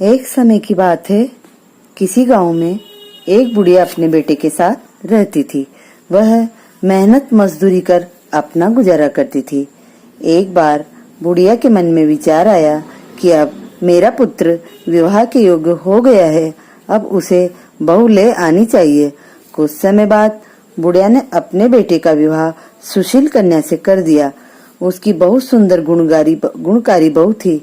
एक समय की बात है, किसी गांव में एक बुढ़िया अपने बेटे के साथ रहती थी। वह मेहनत मजदूरी कर अपना गुजारा करती थी। एक बार बुढ़िया के मन में विचार आया कि अब मेरा पुत्र विवाह के योग्य हो गया है, अब उसे बहू ले आनी चाहिए। कुछ समय बाद बुढ़िया ने अपने बेटे का विवाह सुशील कन्या से कर दिया। उसकी बहुत सुंदर गुणकारी बहू थी।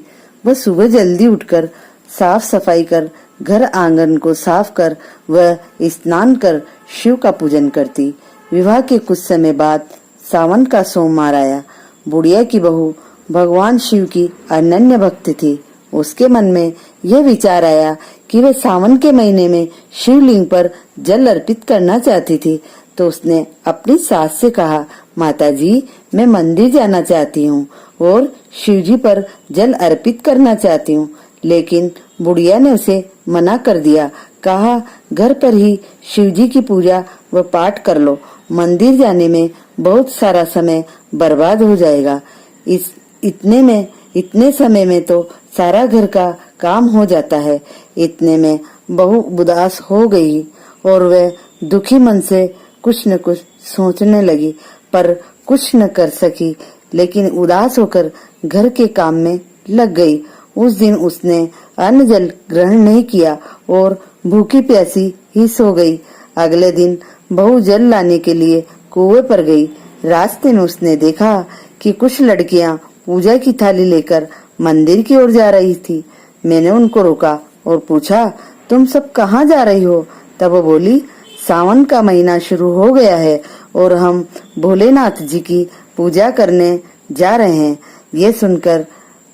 वह सुबह जल्दी उठकर साफ सफाई कर, घर आंगन को साफ कर, वह स्नान कर शिव का पूजन करती। विवाह के कुछ समय बाद सावन का सोमवार आया। बुढ़िया की बहू भगवान शिव की अनन्य भक्त थी। उसके मन में यह विचार आया कि वह सावन के महीने में शिवलिंग पर जल अर्पित करना चाहती थी। तो उसने अपनी सास से कहा, माताजी, मैं मंदिर जाना चाहती हूँ और शिवजी पर जल अर्पित करना चाहती हूँ। लेकिन बुढ़िया ने उसे मना कर दिया। कहा, घर पर ही शिवजी की पूजा व पाठ कर लो, मंदिर जाने में बहुत सारा समय बर्बाद हो जाएगा। इतने समय में तो सारा घर का काम हो जाता है। इतने में बहू उदास हो गई और वह दुखी मन से कुछ न कुछ सोचने लगी, पर कुछ न कर सकी। लेकिन उदास होकर घर के काम में लग गई। उस दिन उसने अन्न जल ग्रहण नहीं किया और भूखी प्यासी ही सो गई। अगले दिन बहू जल लाने के लिए कुएं पर गई। रास्ते में उसने देखा कि कुछ लड़कियां पूजा की थाली लेकर मंदिर की ओर जा रही थी। मैंने उनको रोका और पूछा, तुम सब कहाँ जा रही हो? तब वो बोली, सावन का महीना शुरू हो गया है और हम भोलेनाथ जी की पूजा करने जा रहे हैं। ये सुनकर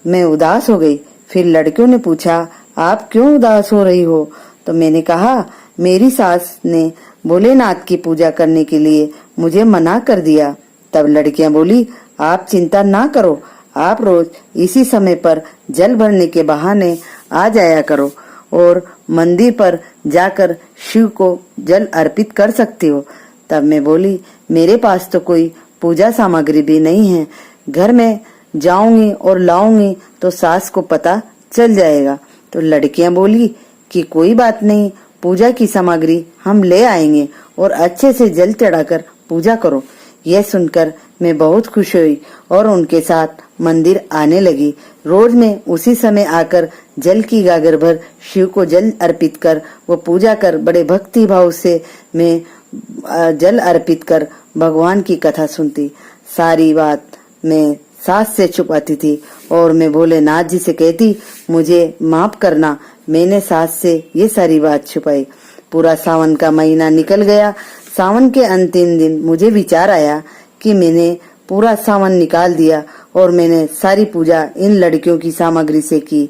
मैं उदास हो गई। फिर लड़कियों ने पूछा, आप क्यों उदास हो रही हो? तो मैंने कहा, मेरी सास ने भोलेनाथ की पूजा करने के लिए मुझे मना कर दिया। तब लड़कियां बोली, आप चिंता ना करो, आप रोज इसी समय पर जल भरने के बहाने आ जाया करो और मंदिर पर जाकर शिव को जल अर्पित कर सकती हो। तब मैं बोली, मेरे पास तो कोई पूजा सामग्री भी नहीं है। घर में जाऊंगी और लाऊंगी तो सास को पता चल जाएगा। तो लड़कियां बोली कि कोई बात नहीं, पूजा की सामग्री हम ले आएंगे और अच्छे से जल चढ़ाकर पूजा करो। यह सुनकर मैं बहुत खुश हुई और उनके साथ मंदिर आने लगी। रोज मैं उसी समय आकर जल की गागर भर शिव को जल अर्पित कर वो पूजा कर बड़े भक्ति भाव से मैं जल अर्पित कर भगवान की कथा सुनती। सारी बात मैं सास से छुपाती थी और मैं भोलेनाथ जी से कहती, मुझे माफ करना, मैंने सास से ये सारी बात छुपाई। पूरा सावन का महीना निकल गया। सावन के अंतिम दिन मुझे विचार आया कि मैंने पूरा सावन निकाल दिया और मैंने सारी पूजा इन लड़कियों की सामग्री से की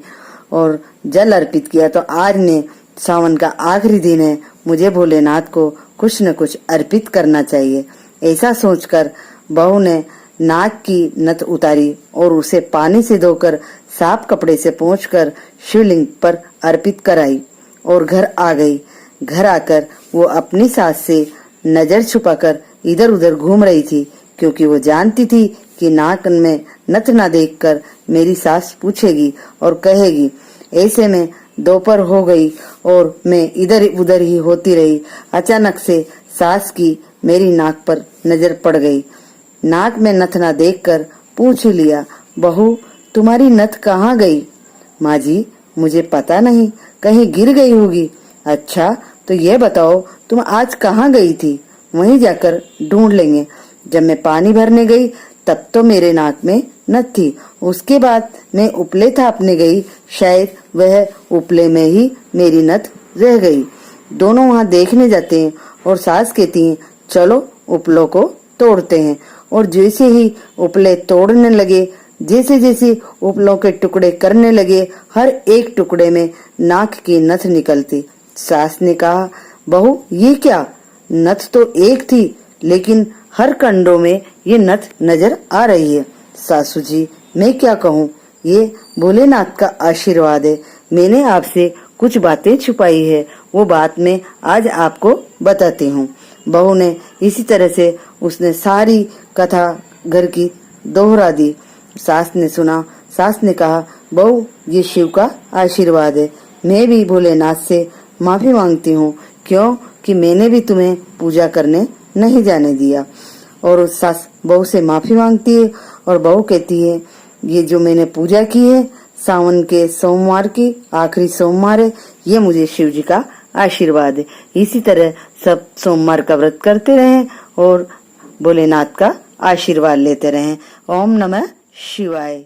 और जल अर्पित किया। तो आज में सावन का आखिरी दिन है, मुझे भोलेनाथ को कुछ न कुछ अर्पित करना चाहिए। ऐसा सोचकर बहू ने नाक की नथ उतारी और उसे पानी से धोकर साफ कपड़े से पोंछकर शिवलिंग पर अर्पित कराई और घर आ गई। घर आकर वो अपनी सास से नजर छुपाकर इधर उधर घूम रही थी, क्योंकि वो जानती थी कि नाक में नथ न देखकर मेरी सास पूछेगी और कहेगी। ऐसे में दोपहर हो गई और मैं इधर उधर ही होती रही। अचानक से सास की मेरी नाक पर नजर पड़ गई। नाक में नथ न देखकर पूछ लिया, बहू, तुम्हारी नथ कहाँ गई? माँ जी, मुझे पता नहीं, कहीं गिर गई होगी। अच्छा, तो ये बताओ, तुम आज कहाँ गई थी? वहीं जाकर ढूंढ लेंगे। जब मैं पानी भरने गई तब तो मेरे नाक में नथ थी। उसके बाद मैं उपले थापने गई, शायद वह उपले में ही मेरी नथ रह गई। दोनों वहाँ देखने जाते हैं और सास कहती है, चलो उपलों को तोड़ते हैं। और जैसे ही उपले तोड़ने लगे, जैसे जैसे उपलों के टुकड़े करने लगे, हर एक टुकड़े में नाक की नथ निकलती। सास ने कहा, बहू, ये क्या? नथ तो एक थी, लेकिन हर कंडों में ये नथ नजर आ रही है। सासू जी, मैं क्या कहूँ, ये भोलेनाथ का आशीर्वाद है। मैंने आपसे कुछ बातें छुपाई है, वो बात मैं आज आपको बताती हूँ। बहू ने इसी तरह से उसने सारी कथा घर की दोहरा दी। सास ने सुना। सास ने कहा, बहू, ये शिव का आशीर्वाद है, मैं भी भोलेनाथ से माफी मांगती हूँ, क्यों कि मैंने भी तुम्हें पूजा करने नहीं जाने दिया। और उस सास बहू से माफी मांगती है और बहू कहती है, ये जो मैंने पूजा की है सावन के सोमवार की आखिरी सोमवार है, ये मुझे शिव जी का आशीर्वाद है। इसी तरह सब सोमवार का व्रत करते रहें और भोलेनाथ का आशीर्वाद लेते रहें। ओम नमः शिवाय।